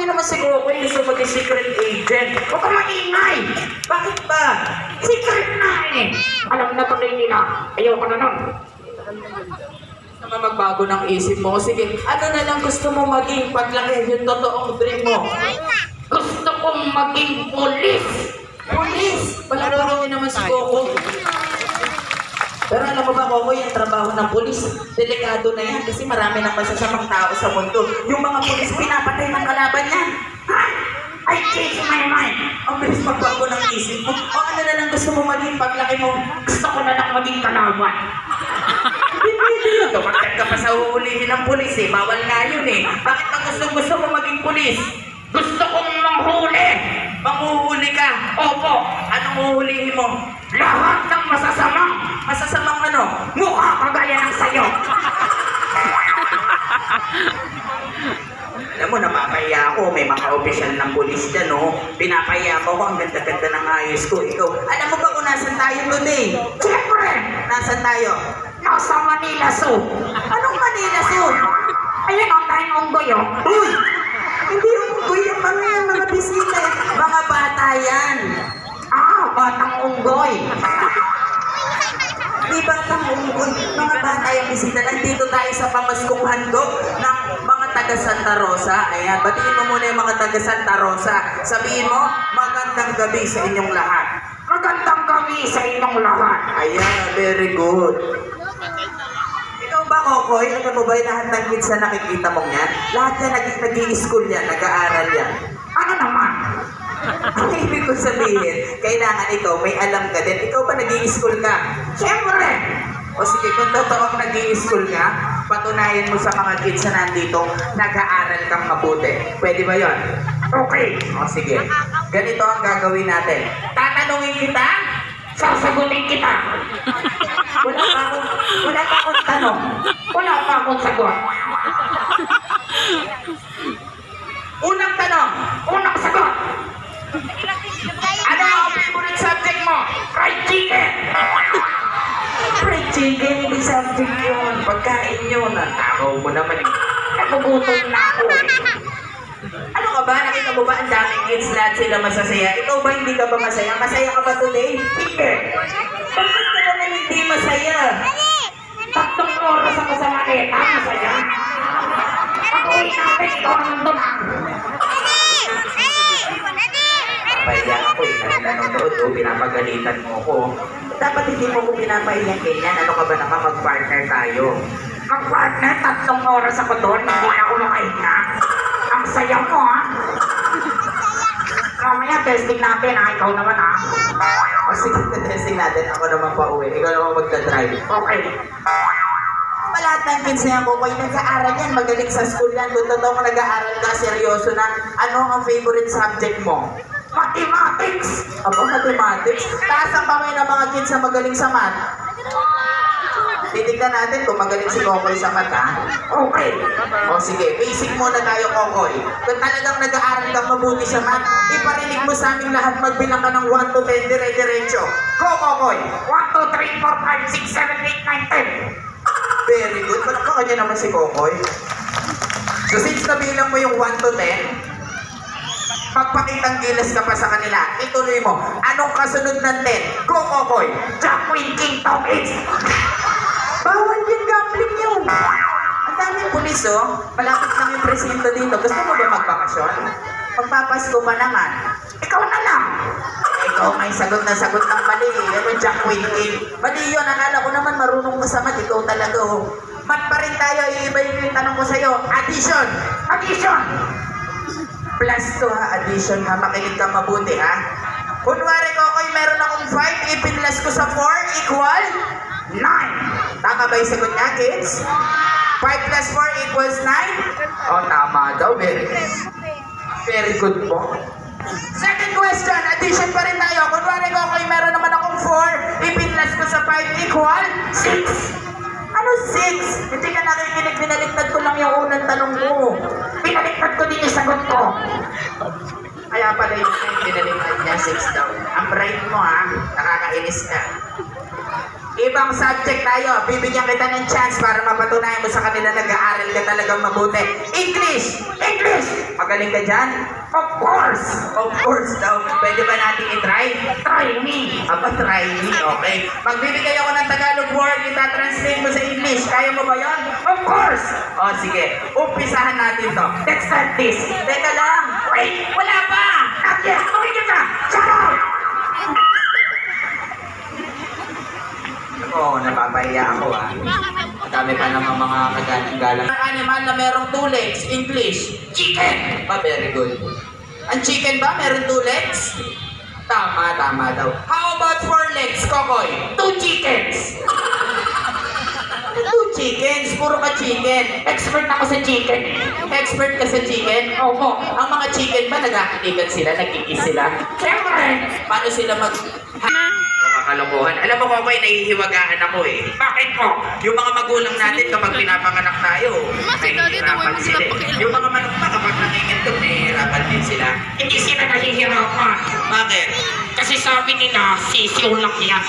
niyo naman si Kokoy gusto maging secret agent. Huwag ka maingay! Bakit ba? Secret na eh! Alam na tuloy nila. Ayaw ko na nun. Naman magbago ng isip mo. Sige, ano na lang gusto mo maging paglaki yung totoong dream mo? Gusto kong maging polis! Polis! Palaro naman si Kokoy. Pero alam mo ba, Kokoy, yung trabaho ng pulis, delikado na yan kasi marami ng masasamang tao sa mundo. Yung mga pulis, pinapatay ng kalaban yan. Ha? I change my mind. Ang bilis magbago ng isip mo. O ano na lang gusto mo maging paglaki mo? Gusto ko na lang maging kalaban. Hindi yun. Tumakad ka pa sa uulihin ng pulis eh. Bawal nga yun eh. Bakit ang gusto mo maging pulis? Gusto kong manghuli. Manghuhuli ka. Opo. Anong huhulihin mo? Lahat ng masasamang. Masasamang ano? Mukha kagaya ng sayo. Alam mo, napapahiya ako. May mga opisyal ng pulis dyan, no? Pinapahiya ko ang ganda-ganda ng ayos ko. Ikaw, alam mo ba kung nasan tayo today? Siyempre! Nasan tayo? Nasa Manila Zoo. Anong Manila Zoo? Ayun, ang tayong unggoy, oh. Uy! Hindi unggoy yung mga bisita. Mga bata yan. Ah, batang unggoy. Di batang unggoy. Mga bata yung bisita. Nandito tayo sa pamaskong handog ng mga taga Santa Rosa. Ayan, batiin mo muna yung mga taga Santa Rosa. Sabihin mo, magandang gabi sa inyong lahat. Magandang gabi sa inyong lahat. Ayan, very good. Ikaw ba, Kokoy? Ano mo ba yung lahat ng kids na nakikita mong yan? Lahat yan nag-i-school yan, nag-aaral yan. Ano naman? Ang ibig ko sabihin, kailangan ikaw, may alam ka din. Ikaw ba nag-i-school ka? Siyempre! O sige, kung totoong nag-i-school ka, patunayan mo sa mga kids na nandito, nag-aaral kang mabuti. Pwede ba yon? Okay. O sige, ganito ang gagawin natin. Tatanungin kita, sasagutin kita. Wala pa akong tanong. Wala pa akong sagot. Unang tanong, unang sagot. Ano ang favorite subject mo? Fried chicken. Fried chicken, hindi subject yun. Pagkain yun. Takaw mo naman. Nagugutom na ako. Ano ka ba? Nakita mo ba ang daming kids lahat sila masasaya? Ikaw ba hindi ka ba masaya? Masaya ka ba today? Hindi. Bakit ka naman hindi masaya? 3 oras ako sa makita. Masaya. Pag-uwi natin, ikaw naman doon ah. Papahiya ako eh. Nanonood o pinapagalitan mo ko. Dapat hindi mo ko pinapahiyan ganyan. Ano ka ba naka mag-partner tayo? Mag-partner? 3 oras ako doon. Hindi na ako makahinga. Ang saya mo ha. Mamaya testing natin ha. Ikaw naman ha. O sige, testing natin. Ako naman pa uwi. Ikaw naman magta-drive. Okay. Lahat ng kids na yan, Kokoy, nag-aaral yan. Magaling sa school yan. Kung totoo nag-aaral ka, seryoso na. Ano ang favorite subject mo? Mathematics! Aba, mathematics? Taas ang kamay ng mga kids na magaling sa math. Titignan natin kung magaling si Kokoy sa math, ha? Okay. O sige, basic muna tayo, Kokoy. Kung talagang nag-aaral kang mabuti sa math, iparinig mo sa aming lahat magbilang ka ng 1 to 10 dire-diretso. Go, Kokoy! 1, 2, 3, 4, 5, 6, 7, 8, 9, 10. Very good. Palakpakan niya naman si Kokoy. So since nabilang mo yung 1 to 10, magpakitang gilas ka pa sa kanila. Ituloy mo. Anong kasunod ng 10? Go, Kokoy! Jack, Queen, King, Top, Ace! Bawal yung gambling yun. Ang daming pulis, oh. Malapit lang yung presinto dito. Gusto mo ba magbakasyon? Magpapasko pa naman. Ikaw na lang. Ikaw may sagot na sagot ng mali. Ano, Jack, Queen, King? Mali yun. Akala ko naman marunong ka sa math. Ikaw talaga, oh. Math pa rin tayo. Iiba yung tanong ko sa'yo. Addition! Addition! Plus 2 ha, addition ha. Makinig ka mabuti ha. Kunwari ko, Kokoy, meron akong 5. Ipinlas ko sa 4 equal 9. Tama ba yung sagot niya, kids? 5 plus 4 equals 9? Oh, tama daw. Very good po. Second question, addition pa rin tayo. Kunwari ko, Kokoy, meron naman akong 4. Ipinlas ko sa 5 equal 6. Ano 6? Hindi ka nakikinig, binaliktad ko lang yung unang tanong mo. Binaliktad ko din yung sagot ko. Kaya pala yung binaliktad niya, 6 daw. Ang bright mo ha, nakakainis ka. Ibang subject tayo, bibigyan kita ng chance para mapatunayan mo sa kanila nag-aaral ka talagang mabuti. English! English! Magaling ka dyan? Of course! Of course daw. Pwede ba natin i-try? Try me! Aba, try me. Okay. Magbibigay ako ng Tagalog word, ita-translate mo sa English. Kaya mo ba yan? Of course! O, sige. Umpisahan natin to. Let's start this. Teka lang. Wait! Wala pa! Not yet! Tumigil ka! Shut up! Oo, napapahiya ako ah. Madami pa naman mga kagalang. Ang animal na merong 2 legs, English, chicken! Ba, very good. Ang chicken ba, meron 2 legs? Tama, tama daw. How about 4 legs, Kokoy? 2 chickens! 2 chickens, puro ka chicken. Expert ako sa chicken. Expert ka sa chicken? Opo. Ang mga chicken ba, nagkakitigan sila, nagkikis sila? Siyempre! Paano sila Nakakalokohan. Alam mo, Kokoy, nahihiwagaan ako eh. Bakit po? Yung mga magulang natin kapag pinapanganak tayo, nahihirapan sila eh. Yung mga manok pa kapag nangingitlog, nahihirapan din sila. Hindi sila nahihirapan. Bakit? Kasi sabi nila, sisiw lang yan.